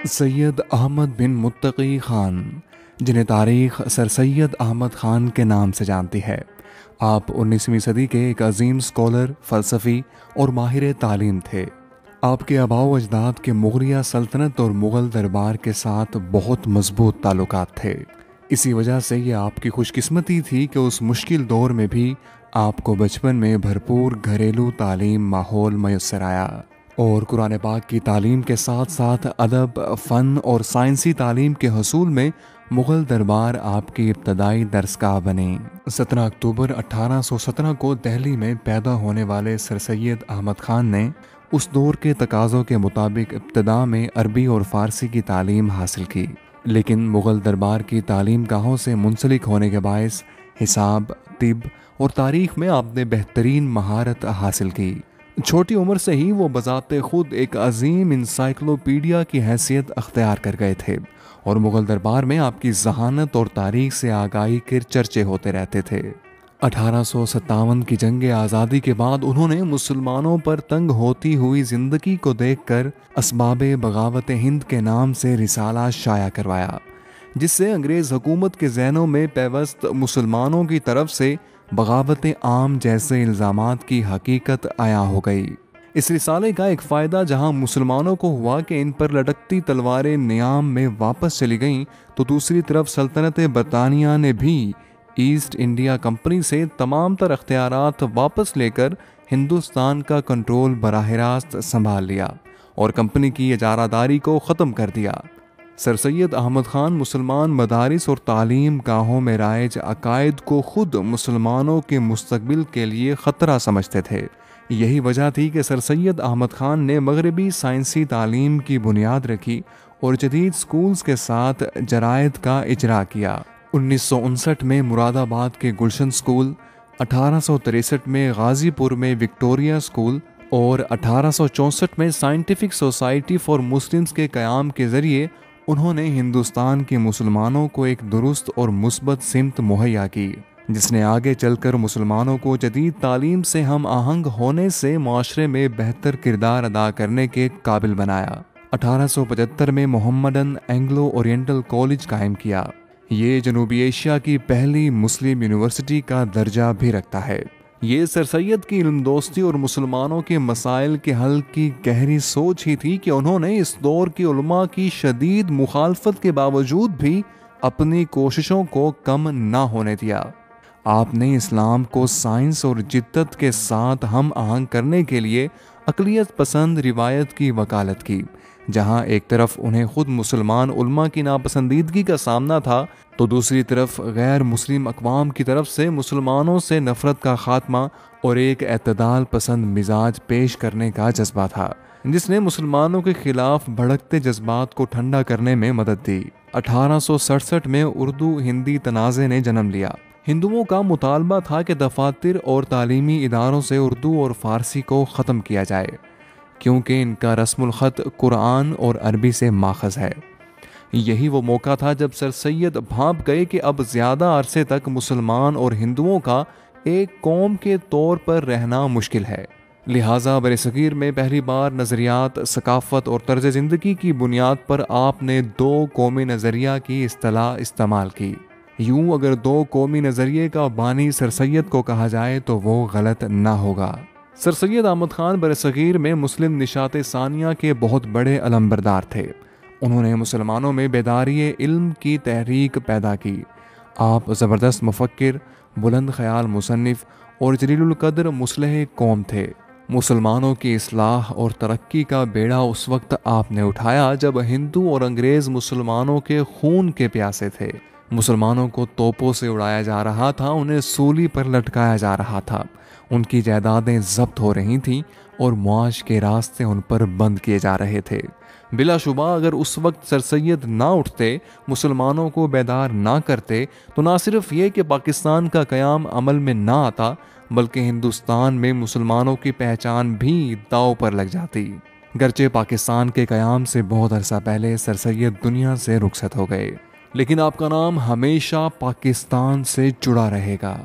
सैयद अहमद बिन मुत्तकी ख़ान, जिन्हें तारीख़ सर सैयद अहमद ख़ान के नाम से जानती है। आप 19वीं सदी के एक अजीम स्कॉलर, फ़लसफ़ी और माहिर तालीम थे। आपके आबाओ अजदाद के मुग़लिया सल्तनत और मुग़ल दरबार के साथ बहुत मजबूत ताल्लुकात थे। इसी वजह से ये आपकी खुशकिस्मती थी कि उस मुश्किल दौर में भी आपको बचपन में भरपूर घरेलू तालीम माहौल मैसर आया और कुरान पाक की तालीम के साथ साथ अदब, फ़न और साइंसी तालीम के हसूल में मुग़ल दरबार आपकी इब्तदाई दरसगाह बने। 17 अक्टूबर 1817 को दिल्ली में पैदा होने वाले सर सैयद अहमद ख़ान ने उस दौर के तकाज़ों के मुताबिक इब्तदा में अरबी और फ़ारसी की तालीम हासिल की, लेकिन मुग़ल दरबार की तालीम गाहों से मुंसलिक होने के बायस हिसाब, तिब और तारीख़ में आपने बेहतरीन महारत हासिल की। छोटी उम्र से ही वो बज़ाते खुद एक अजीम इंसाइक्लोपीडिया की हैसियत अख्तियार कर गए थे और मुग़ल दरबार में आपकी जहानत और तारीख़ से आगाही के चर्चे होते रहते थे। 1857 की जंग आज़ादी के बाद उन्होंने मुसलमानों पर तंग होती हुई ज़िंदगी को देखकर असबाबे बगावत हिंद के नाम से रिसाला शाया करवाया, जिससे अंग्रेज़ हुकूमत के ज़हनों में पैवस्त मुसलमानों की तरफ से बगावत आम जैसे इल्ज़ामात की हकीकत आया हो गई। इस रिसाले का एक फ़ायदा जहां मुसलमानों को हुआ कि इन पर लटकती तलवारें नियाम में वापस चली गईं, तो दूसरी तरफ सल्तनत बरतानिया ने भी ईस्ट इंडिया कंपनी से तमाम तर अख्तियारात वापस लेकर हिंदुस्तान का कंट्रोल बराह रास्त संभाल लिया और कंपनी की इजारादारी को ख़त्म कर दिया। सर सैयद अहमद ख़ान मुसलमान मदारिस और तालीम गाहों में राइज अकायद को खुद मुसलमानों के मुस्तकबिल के लिए ख़तरा समझते थे। यही वजह थी कि सर सैयद अहमद ख़ान ने मगरबी साइंसी तालीम की बुनियाद रखी और जदीद स्कूल्स के साथ जरायद का इजरा किया। 1959 में मुरादाबाद के गुलशन स्कूल, 1863 में गाज़ीपुर में विक्टोरिया स्कूल और 1864 में साइंटिफिक सोसाइटी फॉर मुस्लिम्स के क़याम के ज़रिए उन्होंने हिंदुस्तान के मुसलमानों को एक दुरुस्त और मुस्बत सिमत मुहैया की, जिसने आगे चलकर मुसलमानों को जदीद तालीम से हम आहंग होने से माशरे में बेहतर किरदार अदा करने के काबिल बनाया। 1875 में मोहम्मदन एंग्लो ओरिएंटल कॉलेज कायम किया। ये जनूबी एशिया की पहली मुस्लिम यूनिवर्सिटी का दर्जा भी रखता है। ये सर सैयद की इल्म दोस्ती और मुसलमानों के मसाइल के हल की गहरी सोच ही थी कि उन्होंने इस दौर की उलमा की शदीद मुखालफत के बावजूद भी अपनी कोशिशों को कम ना होने दिया। आपने इस्लाम को साइंस और जिद्दत के साथ हम आहंग करने के लिए अक़लियत पसंद रिवायत की वकालत की। जहाँ एक तरफ उन्हें खुद मुसलमान उलमा की नापसंदीदगी का सामना था, तो दूसरी तरफ गैर मुस्लिम अक़वाम की तरफ से मुसलमानों से नफ़रत का ख़ात्मा और एक एतदाल पसंद मिजाज पेश करने का जज्बा था, जिसने मुसलमानों के ख़िलाफ़ भड़कते जज्बात को ठंडा करने में मदद दी। 1867 में उर्दू हिंदी तनाज़े ने जन्म लिया। हिंदुओं का मुतालबा था कि दफातर और तालीमी इदारों से उर्दू और फ़ारसी को ख़त्म किया जाए, क्योंकि इनका रस्मुल ख़त कुरान और अरबी से माखज़ है। यही वो मौका था जब सर सैयद भांप गए कि अब ज़्यादा अरसे तक मुसलमान और हिंदुओं का एक कौम के तौर पर रहना मुश्किल है। लिहाजा बरसगीर में पहली बार नज़रियात, सकाफ़त और तर्ज ज़िंदगी की बुनियाद पर आपने दो कौमी नज़रिया की इस्तिलाह इस्तेमाल की। यूँ अगर दो कौमी नज़रिए का बानी सर सैयद को कहा जाए तो वो गलत ना होगा। सर सैयद अहमद ख़ान बरसगीर में मुस्लिम निशात सानिया के बहुत बड़े अलमबरदार थे। उन्होंने मुसलमानों में बेदारी इल्म की तहरीक पैदा की। आप ज़बरदस्त मुफ़क्किर, बुलंद ख़याल मुसन्निफ़ और जलीलुल क़द्र मुस्लिह कौम थे। मुसलमानों की इस्लाह और तरक्की का बेड़ा उस वक्त आपने उठाया जब हिंदू और अंग्रेज़ मुसलमानों के खून के प्यासे थे। मुसलमानों को तोपों से उड़ाया जा रहा था, उन्हें सूली पर लटकाया जा रहा था, उनकी जायदादें जब्त हो रही थीं और मुआश के रास्ते उन पर बंद किए जा रहे थे। बिलाशुबा अगर उस वक्त सर सैयद ना उठते, मुसलमानों को बेदार ना करते, तो ना सिर्फ ये कि पाकिस्तान का क़याम अमल में ना आता, बल्कि हिंदुस्तान में मुसलमानों की पहचान भी दांव पर लग जाती। गरचे पाकिस्तान के क़याम से बहुत अरसा पहले सर सैयद दुनिया से रुखसत हो गए, लेकिन आपका नाम हमेशा पाकिस्तान से जुड़ा रहेगा।